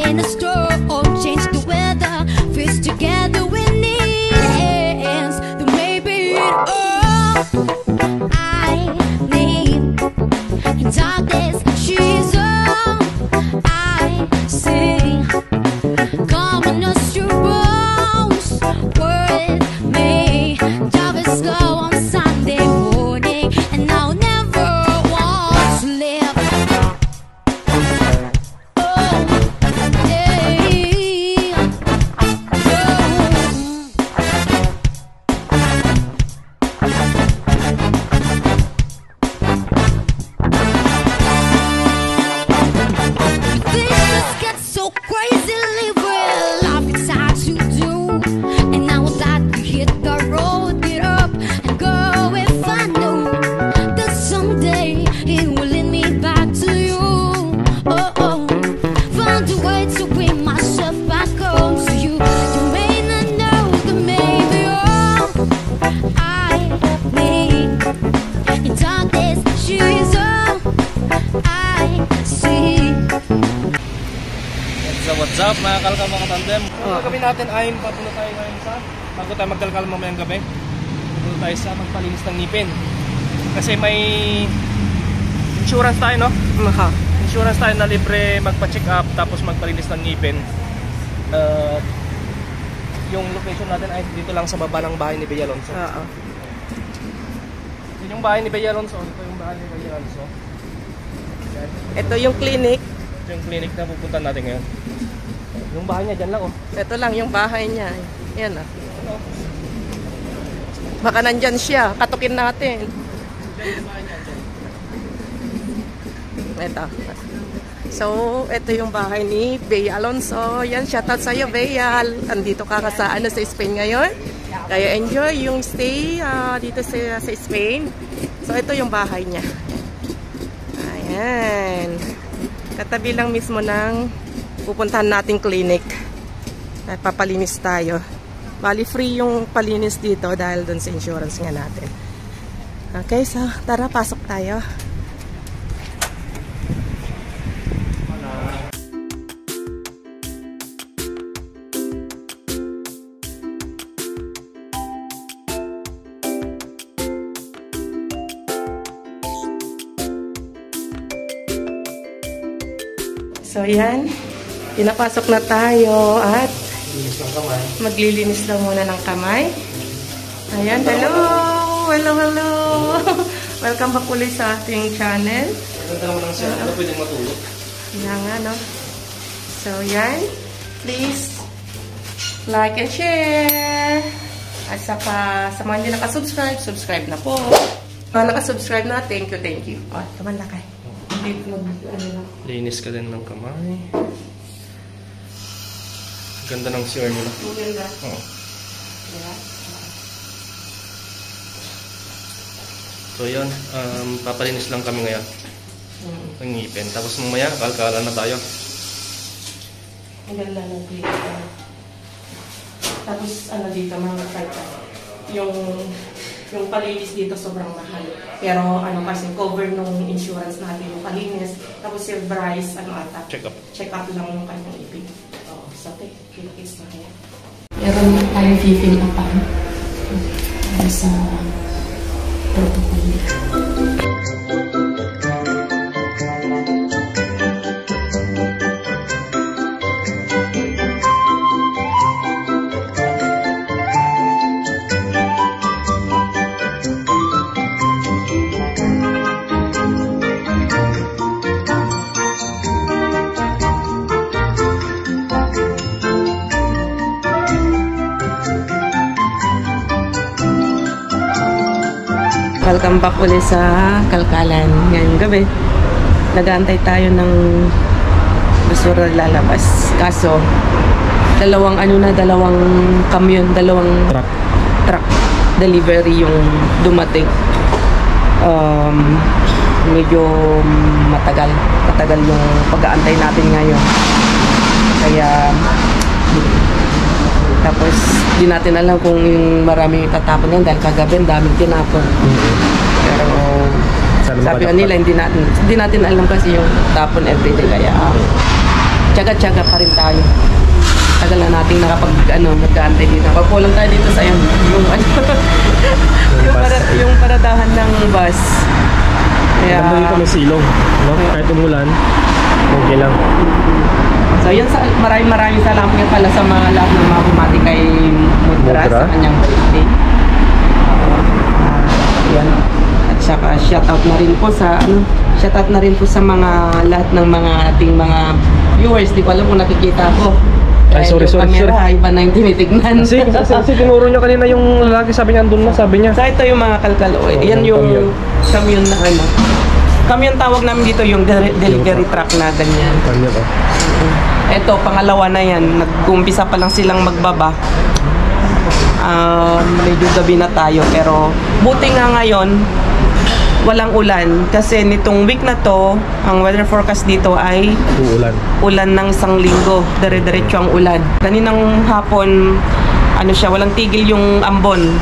in a storm, change the weather, fits together with needs. There may be all I need. In darkness, she's all I see. Coming us your bones, worth me. Job is slow on Sunday morning, and I'll never want to live. Oh, yeah. Things just get so crazily real. Life gets hard to do, and I would like to hit the road, get up and go if I knew that someday it will lead me back to you. Oh, oh. Find a way to bring myself back home to you. You may not know that maybe all I need. In darkness, she's all I see. What's up mga kalkal mga tandem? Ang gagawin natin ay papunta tayo ngayon sa bago tayo magkalkal mamayang gabi. Papunta tayo sa magpalinis ng ngipin. Kasi may insurance tayo, no? Insurance tayo na libre magpa-check up tapos magpalinis ng ngipin. Yung location natin ay dito lang sa baba ng bahay ni Bea Alonso. Yun yung bahay ni Bea Alonso. Ito yung bahay ni Bea Alonso. Yan. Ito yung clinic. Ito yung clinic na pupunta natin ngayon. Yung bahay niya dyan lang, oh. Ito lang yung bahay niya. Yan ah. Baka nandyan siya. Katukin natin. Dyan yung bahay niya. Ito. So, ito yung bahay ni Bea Alonso. Yan, shoutout sa'yo, Bea. Andito ka sa Spain ngayon. Kaya enjoy yung stay dito sa Spain. So, ito yung bahay niya. Ayan. Katabi lang mismo ng pupuntahan nating clinic. At papalinis tayo. Bali, free yung palinis dito dahil dun sa insurance nga natin. Okay, so tara, pasok tayo. So, yan. Pinapasok na tayo at maglilinis lang muna ng kamay. Ayan, hello! Hello, hello! Welcome back ulit sa ating channel. Maganda naman ang siya. Ano pwedeng matulog? Yan nga, no? So, yan. Please, like and share. At saka, sa mga hindi nakasubscribe, subscribe na po. Mga nakasubscribe na, thank you, thank you. O, tumanda kayo. Linis ka din ng kamay. Ganda ng CR nila. Maganda. Oo. Yeah. So yun, papalinis lang kami ngayon ng ngipin. Tapos mamaya, kalkalan na tayo. Ang ganda ng dito. Tapos ano dito, mga fighter. Yung palinis dito sobrang mahal. Pero ano kasi cover nung insurance natin yung palinis. Tapos yung Bryce, ano ata? Check up. Check up lang yung kanyang ibig. Oo, sabi, kilikis na kaya. Meron tayong fill up pa. Sa protocol. Welcome back ulit sa Kalkalan. Ngayong gabi, nag-aantay tayo ng basura lalabas. Kaso, dalawang kamyon, dalawang truck delivery yung dumating. Medyo matagal yung pag-aantay natin ngayon. Kaya, tapos, di natin alam kung maraming itatapon yan dahil kagabi ang daming tinapon. Pero, sabi nila, hindi natin alam kasi yung tapon everyday. Kaya, tsaga-tsaga pa rin tayo. Tagal na natin nag-aantay dito. Pagpulang tayo dito sa yung yung paradahan ng bus. Kaya, Ganda dito may silong, no? Kahit umulan, okay lang. so yun, maraming salamat nga pala sa mga lahat ng mga bumati kay Mudra sa kanyang birthday. Yan. At saka shoutout na rin po sa mga lahat ng mga ating mga viewers. Di ko alam kung nakikita ko. Ay, sorry. Camera, iba na yung tinitignan. Kasi tinuro nyo kanina yung lalaki, sabi niya andun na, sabi niya. So ito yung mga kalkalo. Yan yung kamyon na kamyon tawag namin dito, yung delivery truck na ganyan. Kanya ba? Ito, pangalawa na yan. Nag-umpisa pa lang silang magbaba. Medyo gabi na tayo, pero buti nga ngayon walang ulan kasi nitong week na to ang weather forecast dito ay ulan ng isang linggo, dire-diretso ang ulan. Kaninang hapon walang tigil yung ambon,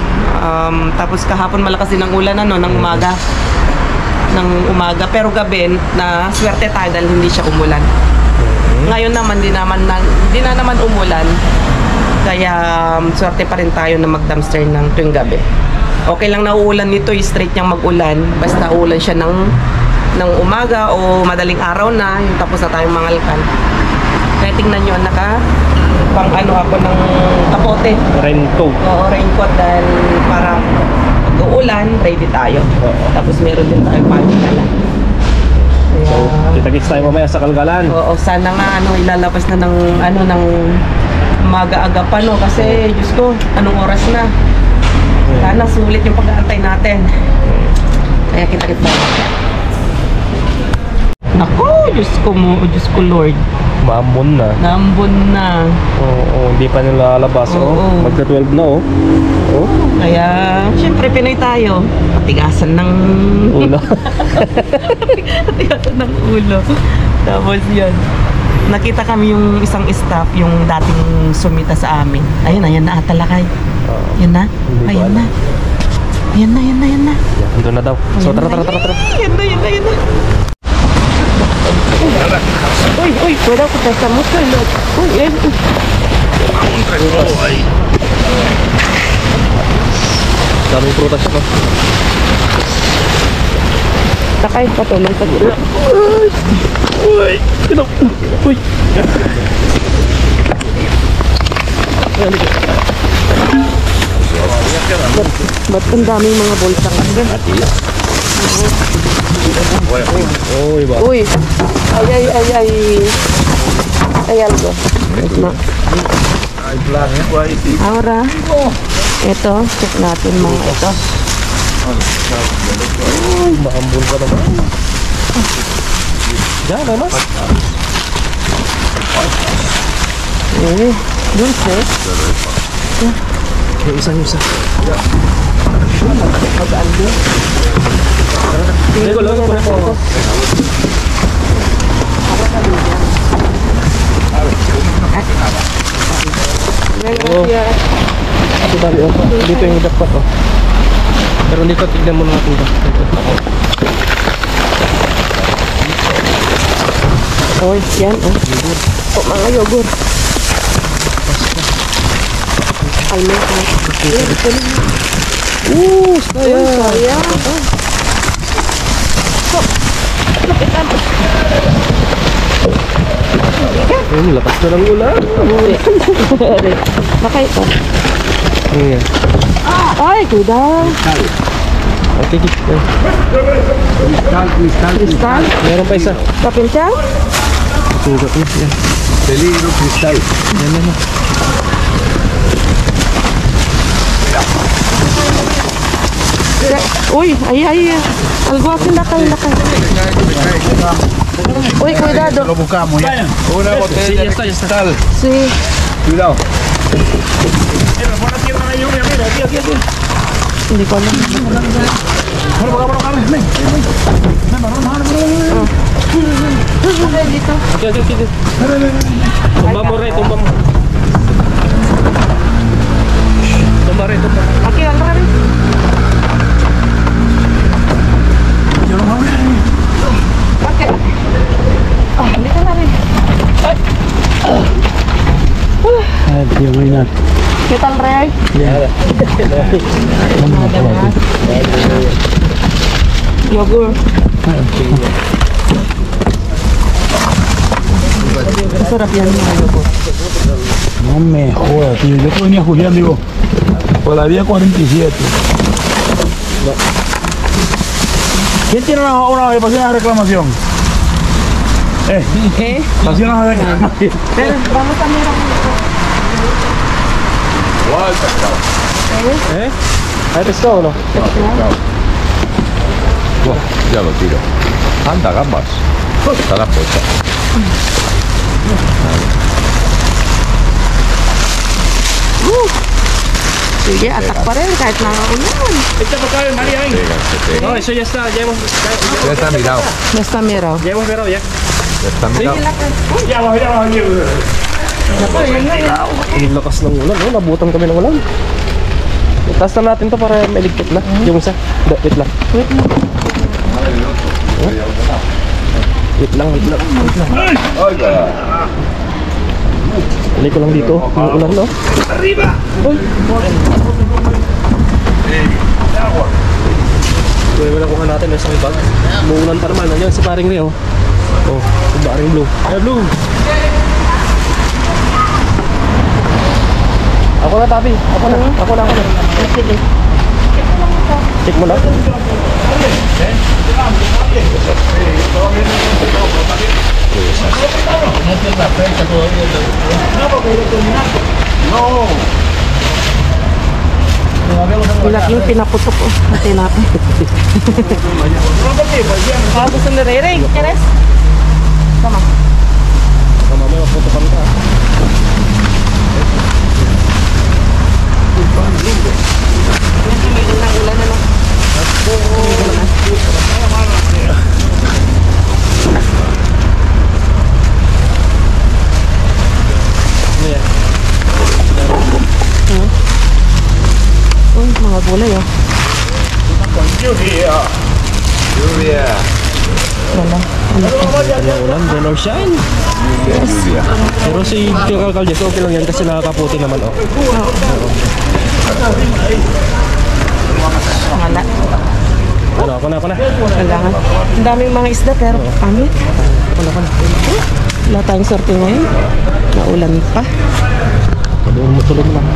tapos kahapon malakas din ang ulan ng umaga, pero gabi na swerte tayo dahil hindi siya umulan. Ngayon naman di na naman umulan, kaya swerte pa rin tayo na mag-dumpster ng tuwing gabi. Okay lang na uulan nito, straight niyang mag-ulan. Basta uulan siya ng umaga o madaling araw na, yung tapos na tayong mangalkan. Kaya tingnan nyo, ako ng kapote. Raincoat. Oo, raincoat dahil para pag-uulan, ready tayo. Tapos meron din tayo panikala. So, kita-kits tayo mamaya sa Kalgalan. Oo, sana nga ilalabas na ng maaga-aga pa kasi Diyos ko, anong oras na? Sana sulit yung pag-aantay natin. Kaya kita-kits tayo. Naku, Diyos ko Lord. Maambon na. Naambon na. Oo, hindi pa nila lalabas. Oo. Magka-12 na Kaya, syempre Pinoy tayo. Patigasan ng ulo. Patigasan ng ulo. Tapos yun. Nakita kami yung isang staff, yung dating sumita sa amin. Ayun na, atalakay. Yan na. Ayan na. Yan na. Ando na daw. So tara. Yan na. Uy, pwede ako tayo sa musal. Uy. Daming prutas no. Takay, patulong sa gula. Uy. Ba't ang daming mga bolsa nga? Uy ba? Uy. Ay, algo. Ahora, ito, check natin mga ito. Uy, maambon ka naman. Diyan, mas. Dulce. Yung isa. Pag-ando. Hindi ko lang po. Ito dali dito yung dapat Pero dito tignan mo natin ito. Yan mga yogurt. Almond. Sayang. Lakas na ng ulan. Bakay ito. Ayan. Ay, kuda. Okay. Kristal. Meron pa isa. Kapinsang? Sugat mo. Yan. Peligro cristal. Yan. Uy, ay. Algo akin lakay. Uy, cuidado. Lo buscamos ya. Una botella de cristal. Sí. Cuidado. Hindi ko alam. Dito. Okay. Tumba mo rin, tumba mo. Tumba rin. Okay, ano ka rin? Okay. Hindi ka na rin. Tío, Reina. ¿Qué tal, Rey? Yogur. Masarap yan mga yogur. No me jodas, tío. Yo que venía juliando, digo, por la vía 47. ¿Quién tiene una reclamación? ¿Eh? Pasó una reclamación. Pero vamos a mirar. ¿Hay pescado o no? Buah, ya lo tiro. Anda, gambas. Está la puesta. Sige, atak pa rin kahit nakaulan. Esta por acá, María, ven. Pégate, No, eso ya está, ya hemos mirado. Basta miraw. mirado ya. Ya está mirado. Ya va, Ang lakas ng ulan, no? Nabutan kami ng ulan. Taas na natin to para maligpit na. Yung isa. Wait lang. Wait lang. Alay ko lang dito. Yung ulan, no? Arriba! Uy! Kuya, wala kuha natin. May isang bag. Umuulan pa naman. Ayun, si paring Rio. Oh, si paring Blue. Ay, Blue! Ako na, Tabi. Ako na. Sige. Check mo lang. Ilak yung pinaputok ko. Hati natin. Gusto ni Rere. Keres? Sama. Mamaya maputokan ka. Tumigil ng ulan na lang. Uy, mga gulay oh. Lluvia. Wala. Yung ulan, rain or shine. Lluvia. Pero si Tio Caldes, okay lang yan kasi nakakaputi naman, oh. Wala. Ano, ako na. Kailangan. Ang daming mga isda pero pamit. Wala tayong sorte ngayon. Naulan pa. Doon mo tuloy mo lang.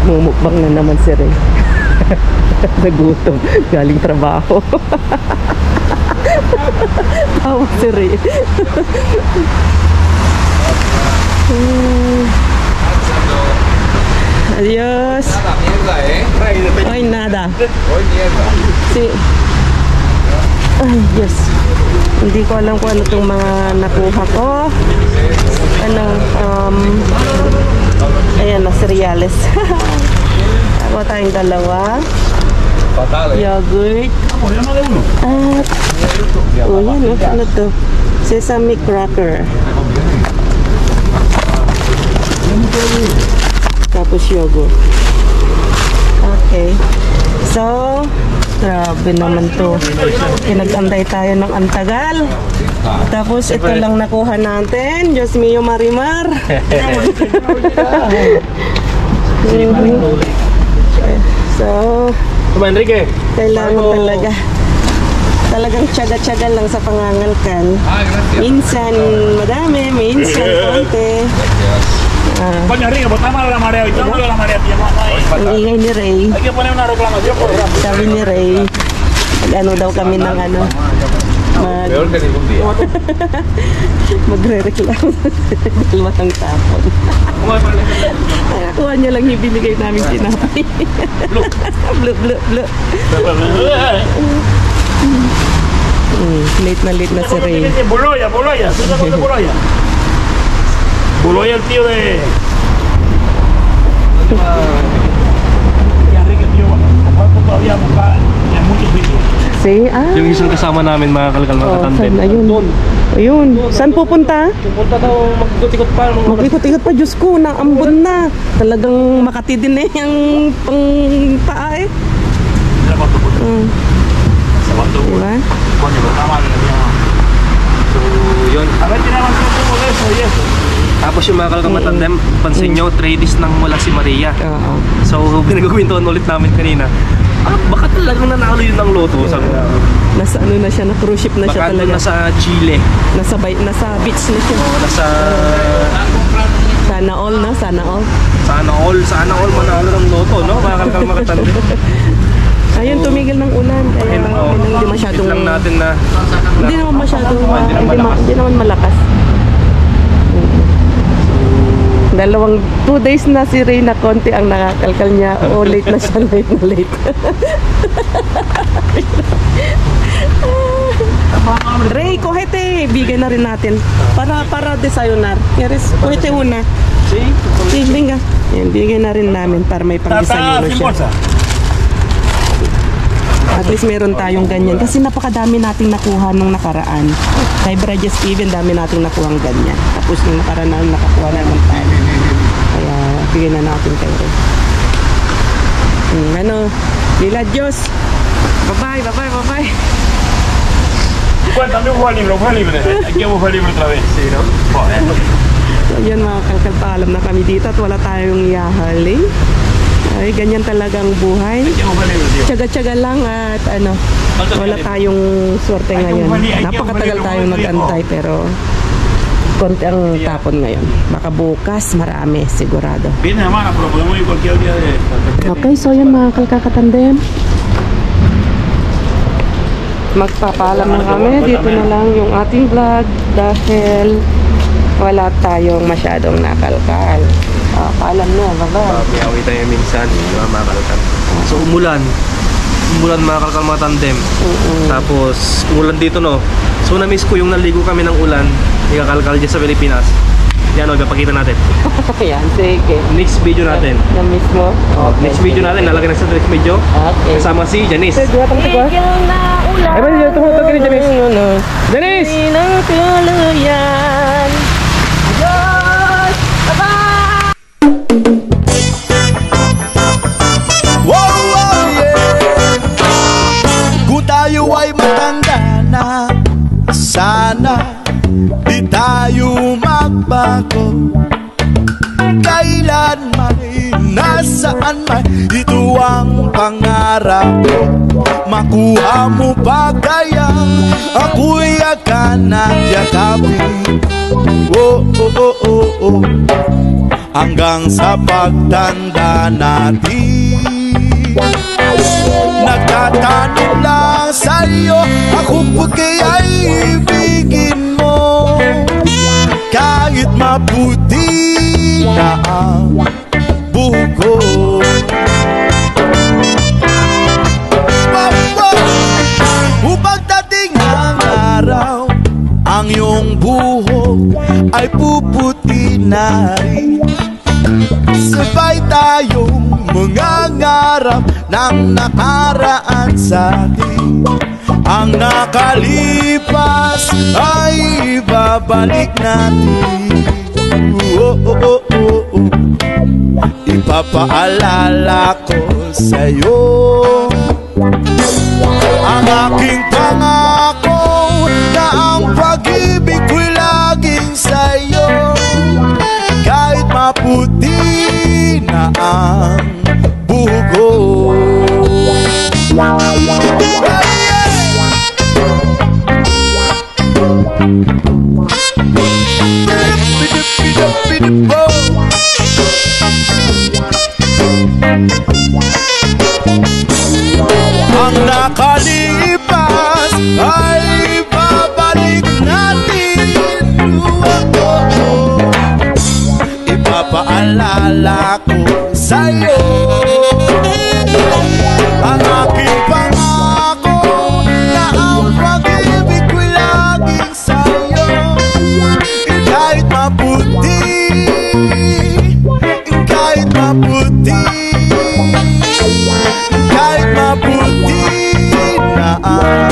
Mumukbang na naman si Ray. Nagutom. Galing trabaho. Tawa si Ray. Adios. Nada, mierda, Ay, nada. Hoy, mierda. Si... Ay, yes. Hindi ko alam kung ano itong mga nakuha ko. Ano, ayan na, cereales. Ako tayong dalawa. Fatal, Yogurt. At, oh yan, ano to? Sesame cracker. Tapos yogurt. Okay. So, grabe naman to. Pinag-antay tayo ng antagal. Tapos ito lang nakuha natin. Diyos mio Marimar. So, Enrique. kailangan talagang tiyaga-tiyaga lang sa pangangalkan. Minsan madami, minsan konti. Coño, Enrique, pues está mala la marea hoy. Está mala la marea, tío. Ang ingay ni Ray. Hay que poner una reclamación por rápido. Sabi ni Ray, ano daw kami ng ano, Peor que ningún día. magre-reklamo. Dalawang tapon. Kuha niya lang yung binigay namin tinapay. Blue. Late na si Ray. Boloya. ¿Tú sabes de Boloya? Boloya, el tío de... See? Ah. Yung isang kasama namin mga kalkal mga katandem. Saan? Ayun. Doon. Ayun. Saan pupunta? Pupunta daw, mag-ikot-ikot pa. Mag-ikot-ikot pa, Diyos ko, naambon na. Talagang Makati din eh, yung pang paa eh. Diba? So, yun. Tapos yung mga kalkal mga tandem, pansin nyo, 3 days nang wala si Maria. Oo. So, pinagagawintuan ulit namin kanina. Baka talagang nanalo yun ng loto. Sabi na. Nasa ano na siya, na cruise ship na siya Baka talaga. nasa Chile. Nasa beach na siya. Nasa... Sana all na, sana all. Sana all manalo ng loto, no? Mga kalkal mga tandem. Ayun, tumigil ng ulan. Kaya hindi masyadong... lang natin na... Hindi naman masyadong... Hindi naman malakas. 2 days na si Reyna, konti ang nakakalkal niya. Oh, late na siya, late. Rey, kohete, bigay na rin natin. Para desayunar. Yaris, kohete una. Sí, venga. Yan, bigay na rin namin para may pang-desayuno siya. At least meron tayong ganyan. Kasi napakadami nating nakuha nung nakaraan. Kay Braja Steven, dami nating nakuha ng ganyan. Tapos nung nakaraan nakakuha naman tayo. Kaya bigyan na natin kayo. Lila Diyos. Bye-bye. Igual también fue libre. Aquí hemos fue libre otra vez. Sí, ¿no? So, yan mga kalkal, paalam na kami dito at wala tayong iahali. Ay, ganyan talagang buhay. Tsaga-tsaga lang at wala tayong swerte ngayon. Napakatagal tayong nag-antay pero konti ang tapon ngayon. Baka bukas marami, sigurado. Okay, so yan mga kalkakatandem. Magpapaalam na kami. Dito na lang yung ating vlog dahil wala tayong masyadong nakalkal. Paalam na, bye-bye. May tayo minsan, mga kalkal. So, umulan mga kalkal mga tandem. Tapos, umulan dito, no? So, na-miss ko yung naligo kami ng ulan. Ikakalkal dyan sa Pilipinas. Yan, ipapakita natin. Yan, sige. Next video natin. Na-miss mo? Okay. Next video natin, lalagay na sa next video. Okay. Kasama si Janice. Tigil na ulan. Ay, ba, tumutok ka ni Janice. Janice! Ng tuluyan. Diyos! Bye-bye! Wow, yeah. Kung tayo ay matanda na, sana di tayo magbago. Kailan may nasaan man, ito ang pangarap ko. Makuha mo ba kaya ako'y akan ng yakapin? Oh, oh, oh, oh, oh. Hanggang sa pagtanda natin. Nagtatanong lang sa'yo, ako po kaya'y ibigin mo. Kahit maputi na ang buhok ko. Upang dating ang araw, ang iyong buhok ay puputi na rin. Sabay tayong mangangarap ng nakaraan sa atin. Ang nakalipas ay ibabalik natin. Oh, oh, oh, oh, oh. Ipapaalala ko sa'yo ang aking pangako na ang pag-ibig ko'y laging sa'yo. Kahit maputi na ang buhok ko. Ang nakalipas ay babalik natin. Ipapaalala ko sa'yo ang aking pangako na ang pag-ibig ko'y laging sa'yo. Kahit maputi, kahit maputi, kahit maputi na ang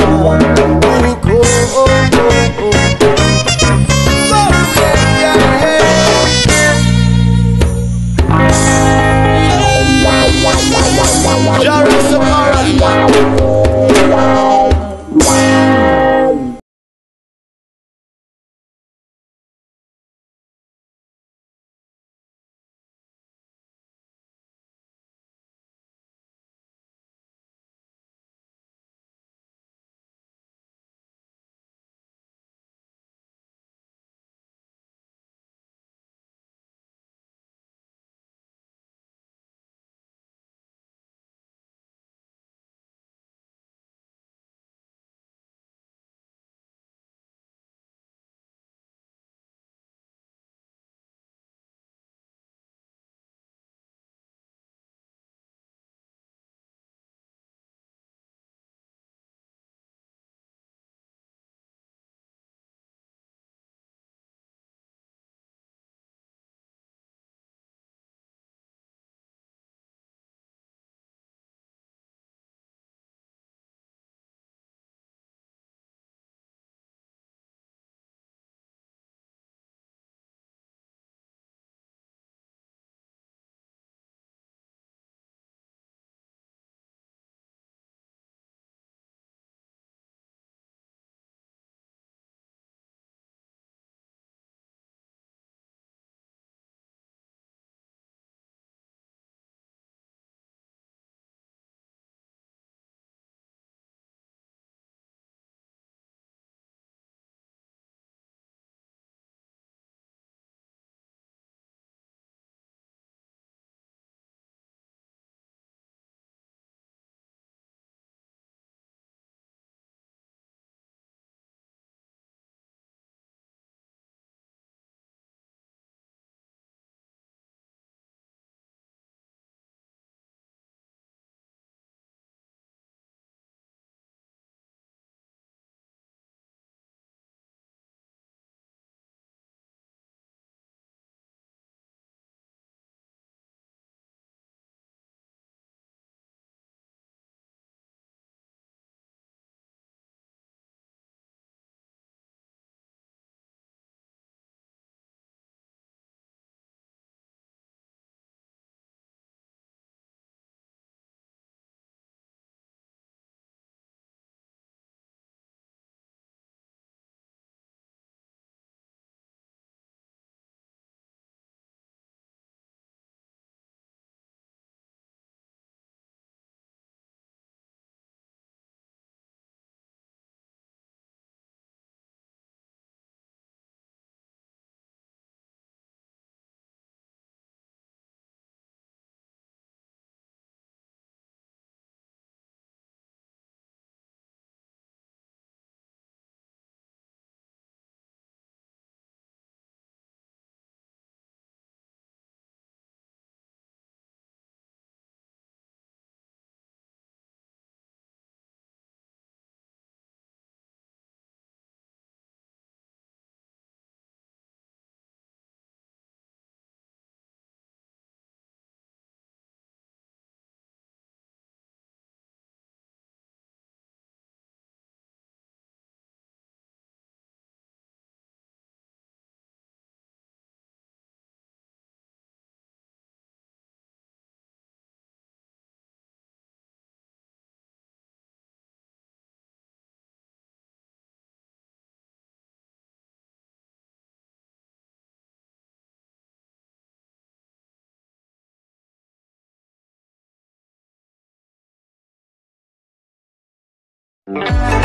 Bye.